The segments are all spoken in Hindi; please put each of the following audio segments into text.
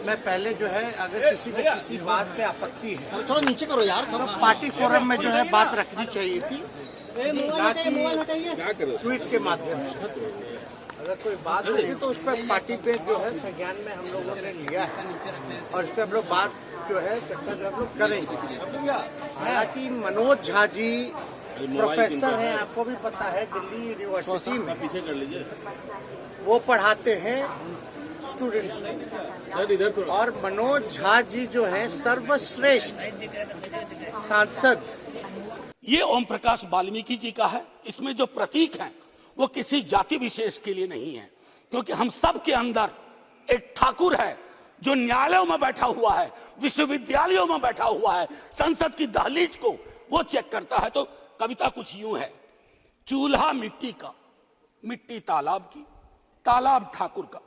मैं पहले जो है अगर किसी को किसी बात पे आपत्ति है थोड़ा नीचे करो यार सब। पार्टी फोरम में जो है बात रखनी चाहिए थी, ट्वीट के माध्यम से। अगर कोई बात होगी तो उस पर पार्टी पे जो है संज्ञान में हम लोगों ने लिया है और इस पर हम लोग बात जो है चर्चा जो हम लोग करेंगे। हालांकि मनोज झा जी प्रोफेसर हैं, आपको भी पता है, दिल्ली यूनिवर्सिटी में पीछे कर लीजिए, वो पढ़ाते हैं स्टूडेंट्स को। और मनोज झा जी जो है सर्वश्रेष्ठ सांसद। ये ओम प्रकाश वाल्मीकि जी का है। इसमें जो प्रतीक हैं वो किसी जाति विशेष के लिए नहीं है, क्योंकि हम सब के अंदर एक ठाकुर है जो न्यायालयों में बैठा हुआ है, विश्वविद्यालयों में बैठा हुआ है, संसद की दहलीज को वो चेक करता है। तो कविता कुछ यूं है, चूल्हा मिट्टी का, मिट्टी तालाब की, तालाब ठाकुर का,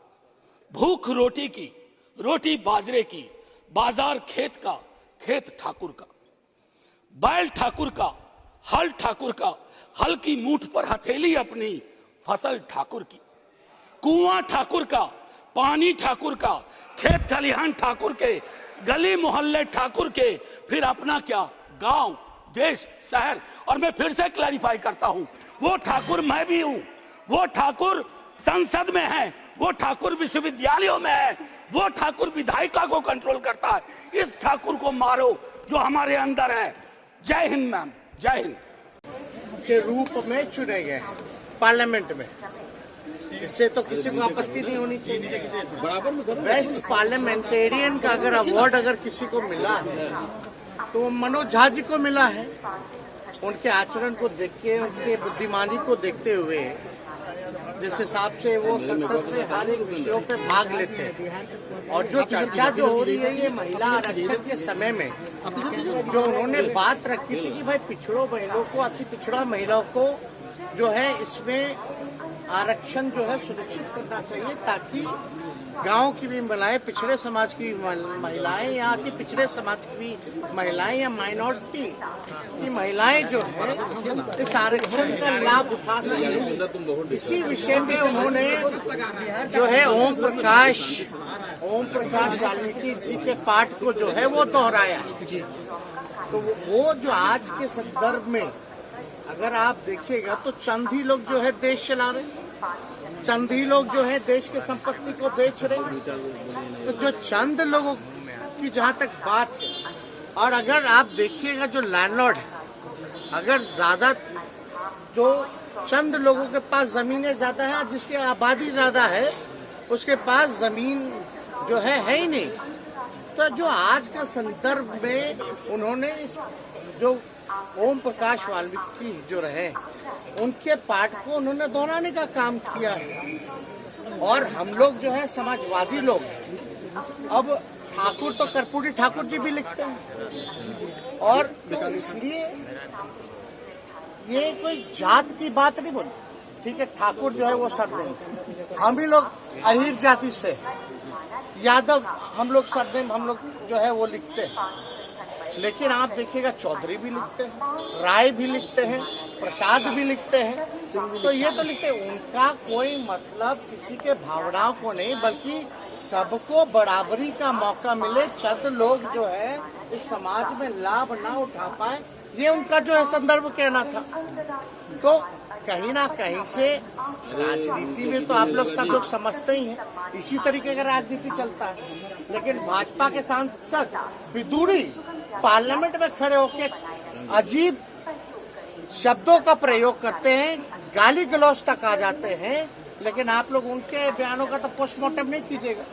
भूख रोटी की, रोटी बाजरे की, बाजार खेत का, खेत ठाकुर का, बैल ठाकुर का, हल ठाकुर का, हल की मूठ पर हथेली अपनी, फसल ठाकुर की, कुआं ठाकुर का, पानी ठाकुर का, खेत खलिहान ठाकुर के, गली मोहल्ले ठाकुर के, फिर अपना क्या, गांव, देश, शहर। और मैं फिर से क्लैरिफाई करता हूं, वो ठाकुर मैं भी हूं, वो ठाकुर संसद में है, वो ठाकुर विश्वविद्यालयों में है, वो ठाकुर विधायिका को कंट्रोल करता है। इस ठाकुर को मारो जो हमारे अंदर है। जय हिंद मैम, जय हिंद। के रूप में चुने गए पार्लियामेंट में, इससे तो किसी को आपत्ति नहीं होनी चाहिए। बेस्ट पार्लियामेंटेरियन का अगर अवार्ड अगर किसी को मिला है तो वो मनोज झा जी को मिला है। उनके आचरण को देख के, उनके बुद्धिमानी को देखते हुए, जिस हिसाब से वो संसद में हर एक विषयों पे भाग लेते हैं। और जो चर्चा जो हो रही है ये महिला आरक्षण के समय में जो उन्होंने बात रखी थी कि भाई पिछड़ों महिलाओं को, अति पिछड़ा महिलाओं को जो है इसमें आरक्षण जो है सुनिश्चित करना चाहिए, ताकि गांव की भी महिलाएं, पिछड़े समाज की महिलाएं या अति पिछड़े समाज की भी महिलाएं या माइनॉरिटी की महिलाएं जो है इस आरक्षण का लाभ उठा सकें। इसी विषय पे उन्होंने जो है ओम प्रकाश वाल्मीकि जी के पाठ को जो है वो दोहराया। तो वो जो आज के संदर्भ में अगर आप देखिएगा तो चंद ही लोग जो है देश चला रहे, चंद ही लोग जो है देश के संपत्ति को बेच रहे। तो जो चंद लोगों की जहाँ तक बात है, और अगर आप देखिएगा जो लैंडलॉर्ड है, अगर ज्यादा जो चंद लोगों के पास जमीनें ज्यादा है, जिसकी आबादी ज्यादा है उसके पास जमीन जो है ही नहीं। तो जो आज के संदर्भ में उन्होंने इस जो ओम प्रकाश वाल्मीकि जो रहे उनके पाठ को उन्होंने दोहराने का काम किया है। और हम लोग जो है समाजवादी लोग, अब ठाकुर तो कर्पूरी ठाकुर जी भी लिखते हैं, और तो इसलिए ये कोई जात की बात नहीं बोली। ठीक है, ठाकुर जो है वो सरनेम, हम ही लोग अहीर जाति से, यादव हम लोग सरनेम हम लोग जो है वो लिखते हैं। लेकिन आप देखिएगा चौधरी भी लिखते हैं, राय भी लिखते हैं, प्रसाद भी लिखते हैं, तो ये तो लिखते हैं। उनका कोई मतलब किसी के भावनाओं को नहीं, बल्कि सबको बराबरी का मौका मिले, चंद लोग जो है इस समाज में लाभ ना उठा पाए, ये उनका जो है संदर्भ कहना था। तो कहीं ना कहीं से राजनीति में तो आप लोग सब लोग समझते ही हैं, इसी तरीके का राजनीति चलता है। लेकिन भाजपा के सांसद विदुरी पार्लियामेंट में खड़े होकर अजीब शब्दों का प्रयोग करते हैं, गाली गलौज तक आ जाते हैं। लेकिन आप लोग उनके बयानों का तो पोस्टमार्टम नहीं कीजिएगा।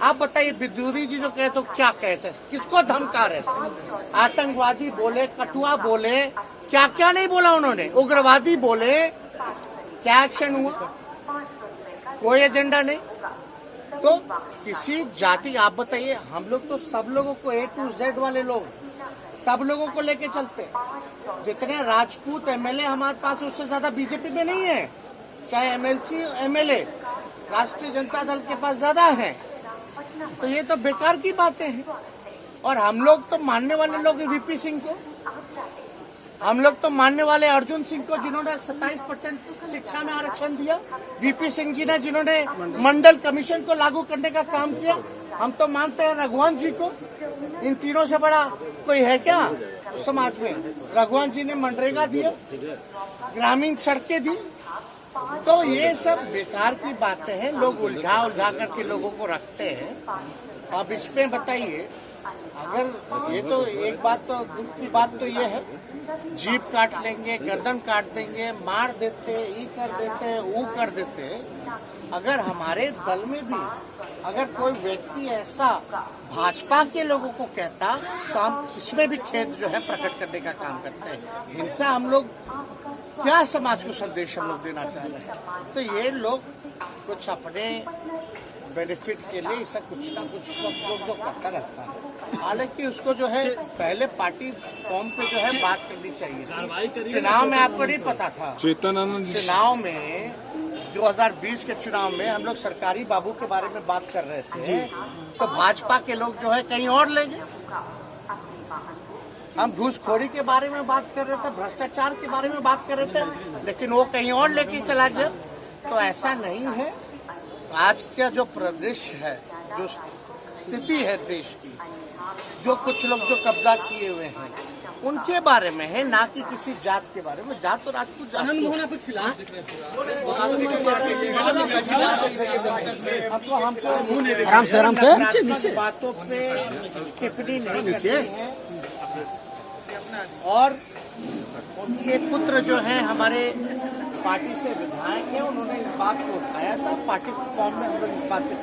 आप बताइए, विदुरी जी जो कहे तो क्या कहते हैं, किसको धमका रहे थे? आतंकवादी बोले, कटुआ बोले, क्या क्या नहीं बोला उन्होंने, उग्रवादी बोले, क्या एक्शन हुआ? कोई एजेंडा नहीं। तो किसी जाति, आप बताइए, हम लोग तो सब लोगों को A to Z वाले लोग सब लोगों को लेके चलते हैं। जितने राजपूत एमएलए हमारे पास उससे ज्यादा बीजेपी में नहीं है, चाहे एमएलसी एमएलए राष्ट्रीय जनता दल के पास ज्यादा है। तो ये तो बेकार की बातें हैं। और हम लोग तो मानने वाले लोग वीपी सिंह को, हम लोग तो मानने वाले अर्जुन सिंह को, जिन्होंने 27% शिक्षा में आरक्षण दिया, वीपी सिंह जी ने जिन्होंने मंडल कमीशन को लागू करने का काम किया, हम तो मानते हैं रघुवंश जी को, इन तीनों से बड़ा कोई है क्या समाज में? रघुवंश जी ने मनरेगा दिया, ग्रामीण सड़कें दी, तो ये सब बेकार की बातें हैं। लोग उलझा करके लोगों को रखते हैं। अब इसमें बताइए, अगर ये तो एक बात, तो दुख की बात तो ये है, जीप काट लेंगे, गर्दन काट देंगे, मार देते, ये कर देते, वो कर देते। अगर हमारे दल में भी अगर कोई व्यक्ति ऐसा भाजपा के लोगों को कहता, तो हम इसमें भी खेद जो है प्रकट करने का काम करते हैं। हिंसा हम लोग क्या समाज को संदेश हम लोग देना चाह रहे हैं? तो ये लोग कुछ अपने बेनिफिट के लिए ऐसा कुछ ना कुछ जो करता रहता है। हालांकि उसको जो है पहले पार्टी फॉर्म पे जो है बात करनी चाहिए। चुनाव में आपको नहीं पता था, चुनाव में 2020 के चुनाव में हम लोग सरकारी बाबू के बारे में बात कर रहे थे, तो भाजपा के लोग जो है कहीं और ले गए। हम घूसखोरी के बारे में बात कर रहे थे, भ्रष्टाचार के बारे में बात कर रहे थे, लेकिन वो कहीं और लेके चला गया। तो ऐसा नहीं है। आज का जो प्रदेश है, जो स्थिति है देश की, जो कुछ लोग जो कब्जा किए हुए हैं उनके बारे में है, ना कि किसी जात के बारे में। जात तो राजपूत जात हमको बातों पे टिप्पणी नहीं करनी है। और उनके पुत्र जो हैं हमारे पार्टी से विधायक हैं, उन्होंने इस बात को उठाया था। पार्टी फॉर्म में हम लोग इस बात पे